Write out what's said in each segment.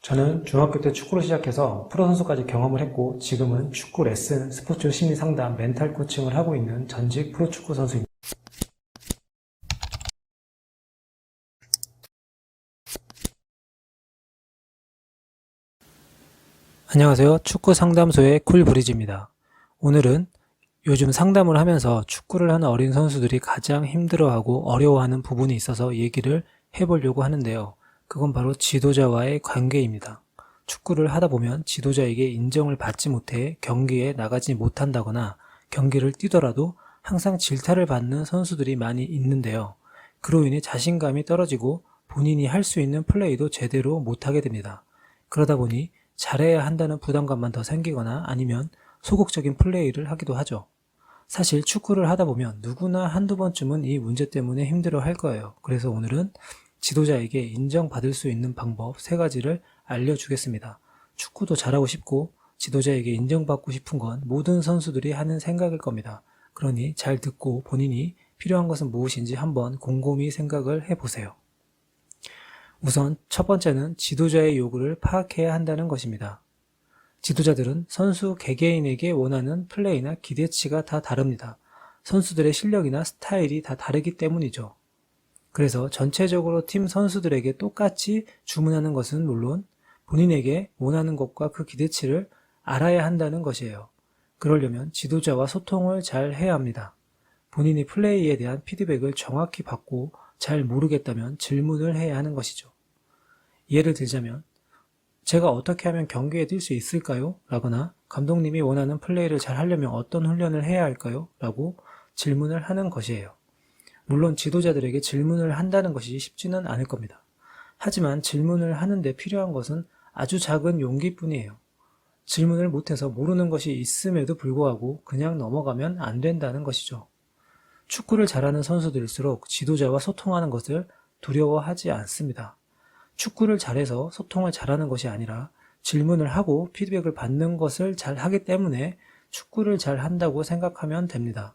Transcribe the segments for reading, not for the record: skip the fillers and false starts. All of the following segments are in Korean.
저는 중학교 때 축구를 시작해서 프로 선수까지 경험을 했고 지금은 축구 레슨, 스포츠 심리 상담, 멘탈 코칭을 하고 있는 전직 프로축구 선수입니다. 안녕하세요. 축구 상담소의 쿨브리지입니다. 오늘은 요즘 상담을 하면서 축구를 하는 어린 선수들이 가장 힘들어하고 어려워하는 부분이 있어서 얘기를 해보려고 하는데요. 그건 바로 지도자와의 관계입니다. 축구를 하다 보면 지도자에게 인정을 받지 못해 경기에 나가지 못한다거나 경기를 뛰더라도 항상 질타를 받는 선수들이 많이 있는데요. 그로 인해 자신감이 떨어지고 본인이 할 수 있는 플레이도 제대로 못하게 됩니다. 그러다 보니 잘해야 한다는 부담감만 더 생기거나 아니면 소극적인 플레이를 하기도 하죠. 사실 축구를 하다 보면 누구나 한두 번쯤은 이 문제 때문에 힘들어 할 거예요. 그래서 오늘은 지도자에게 인정받을 수 있는 방법 3가지를 알려주겠습니다. 축구도 잘하고 싶고 지도자에게 인정받고 싶은 건 모든 선수들이 하는 생각일 겁니다. 그러니 잘 듣고 본인이 필요한 것은 무엇인지 한번 곰곰이 생각을 해보세요. 우선 첫 번째는 지도자의 요구를 파악해야 한다는 것입니다. 지도자들은 선수 개개인에게 원하는 플레이나 기대치가 다 다릅니다. 선수들의 실력이나 스타일이 다 다르기 때문이죠. 그래서 전체적으로 팀 선수들에게 똑같이 주문하는 것은 물론 본인에게 원하는 것과 그 기대치를 알아야 한다는 것이에요. 그러려면 지도자와 소통을 잘 해야 합니다. 본인이 플레이에 대한 피드백을 정확히 받고 잘 모르겠다면 질문을 해야 하는 것이죠. 예를 들자면 제가 어떻게 하면 경기에 뛸 수 있을까요? 라거나 감독님이 원하는 플레이를 잘 하려면 어떤 훈련을 해야 할까요? 라고 질문을 하는 것이에요. 물론 지도자들에게 질문을 한다는 것이 쉽지는 않을 겁니다. 하지만 질문을 하는데 필요한 것은 아주 작은 용기뿐이에요. 질문을 못해서 모르는 것이 있음에도 불구하고 그냥 넘어가면 안 된다는 것이죠. 축구를 잘하는 선수들일수록 지도자와 소통하는 것을 두려워하지 않습니다. 축구를 잘해서 소통을 잘하는 것이 아니라 질문을 하고 피드백을 받는 것을 잘 하기 때문에 축구를 잘 한다고 생각하면 됩니다.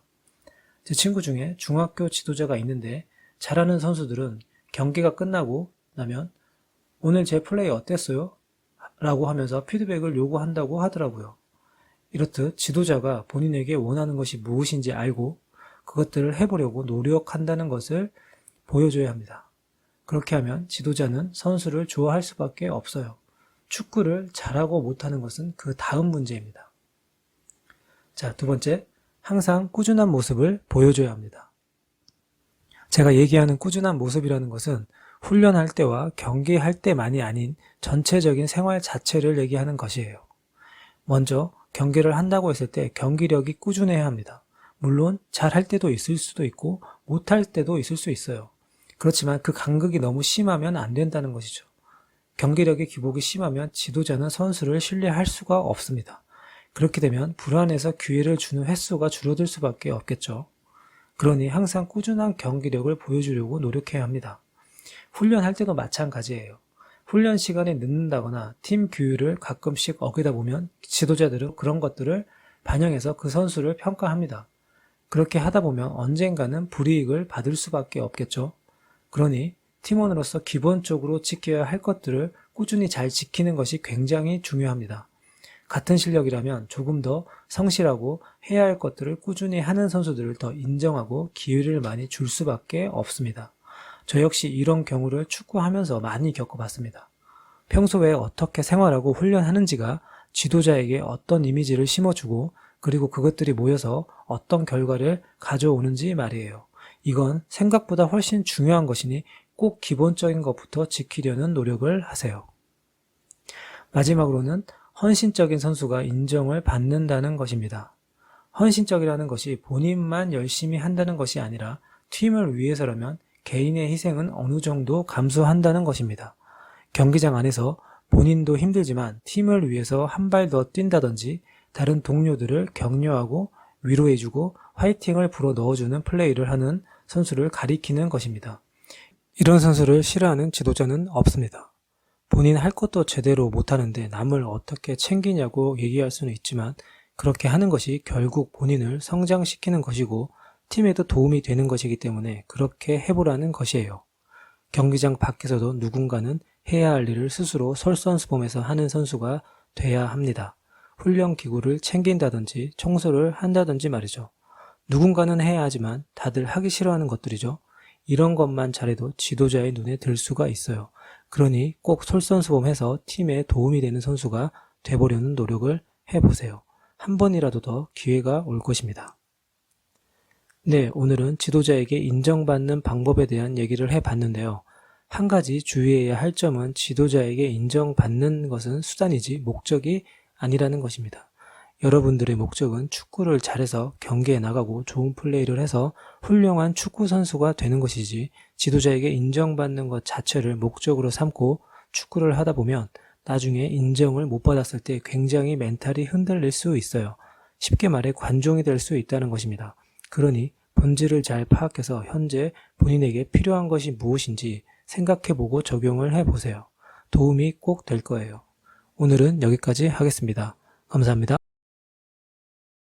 제 친구 중에 중학교 지도자가 있는데 잘하는 선수들은 경기가 끝나고 나면 오늘 제 플레이 어땠어요? 라고 하면서 피드백을 요구한다고 하더라고요. 이렇듯 지도자가 본인에게 원하는 것이 무엇인지 알고 그것들을 해보려고 노력한다는 것을 보여줘야 합니다. 그렇게 하면 지도자는 선수를 좋아할 수밖에 없어요. 축구를 잘하고 못하는 것은 그 다음 문제입니다. 자, 두 번째, 항상 꾸준한 모습을 보여줘야 합니다. 제가 얘기하는 꾸준한 모습이라는 것은 훈련할 때와 경기할 때만이 아닌 전체적인 생활 자체를 얘기하는 것이에요. 먼저 경기를 한다고 했을 때 경기력이 꾸준해야 합니다. 물론 잘할 때도 있을 수도 있고 못할 때도 있을 수 있어요. 그렇지만 그 간극이 너무 심하면 안 된다는 것이죠. 경기력의 기복이 심하면 지도자는 선수를 신뢰할 수가 없습니다. 그렇게 되면 불안해서 기회를 주는 횟수가 줄어들 수밖에 없겠죠. 그러니 항상 꾸준한 경기력을 보여주려고 노력해야 합니다. 훈련할 때도 마찬가지예요. 훈련 시간에 늦는다거나 팀 규율을 가끔씩 어기다 보면 지도자들은 그런 것들을 반영해서 그 선수를 평가합니다. 그렇게 하다 보면 언젠가는 불이익을 받을 수밖에 없겠죠. 그러니 팀원으로서 기본적으로 지켜야 할 것들을 꾸준히 잘 지키는 것이 굉장히 중요합니다. 같은 실력이라면 조금 더 성실하고 해야 할 것들을 꾸준히 하는 선수들을 더 인정하고 기회를 많이 줄 수밖에 없습니다. 저 역시 이런 경우를 축구하면서 많이 겪어봤습니다. 평소에 어떻게 생활하고 훈련하는지가 지도자에게 어떤 이미지를 심어주고 그리고 그것들이 모여서 어떤 결과를 가져오는지 말이에요. 이건 생각보다 훨씬 중요한 것이니 꼭 기본적인 것부터 지키려는 노력을 하세요. 마지막으로는 헌신적인 선수가 인정을 받는다는 것입니다. 헌신적이라는 것이 본인만 열심히 한다는 것이 아니라 팀을 위해서라면 개인의 희생은 어느 정도 감수한다는 것입니다. 경기장 안에서 본인도 힘들지만 팀을 위해서 한 발 더 뛴다든지 다른 동료들을 격려하고 위로해주고 화이팅을 불어 넣어주는 플레이를 하는 선수를 가리키는 것입니다. 이런 선수를 싫어하는 지도자는 없습니다. 본인 할 것도 제대로 못하는데 남을 어떻게 챙기냐고 얘기할 수는 있지만 그렇게 하는 것이 결국 본인을 성장시키는 것이고 팀에도 도움이 되는 것이기 때문에 그렇게 해보라는 것이에요. 경기장 밖에서도 누군가는 해야 할 일을 스스로 솔선수범해서 하는 선수가 돼야 합니다. 훈련 기구를 챙긴다든지 청소를 한다든지 말이죠. 누군가는 해야 하지만 다들 하기 싫어하는 것들이죠. 이런 것만 잘해도 지도자의 눈에 들 수가 있어요. 그러니 꼭 솔선수범해서 팀에 도움이 되는 선수가 돼보려는 노력을 해보세요. 한 번이라도 더 기회가 올 것입니다. 네, 오늘은 지도자에게 인정받는 방법에 대한 얘기를 해봤는데요. 한 가지 주의해야 할 점은 지도자에게 인정받는 것은 수단이지 목적이 아니라는 것입니다. 여러분들의 목적은 축구를 잘해서 경기에 나가고 좋은 플레이를 해서 훌륭한 축구 선수가 되는 것이지 지도자에게 인정받는 것 자체를 목적으로 삼고 축구를 하다 보면 나중에 인정을 못 받았을 때 굉장히 멘탈이 흔들릴 수 있어요. 쉽게 말해 관종이 될 수 있다는 것입니다. 그러니 본질을 잘 파악해서 현재 본인에게 필요한 것이 무엇인지 생각해보고 적용을 해보세요. 도움이 꼭 될 거예요. 오늘은 여기까지 하겠습니다. 감사합니다.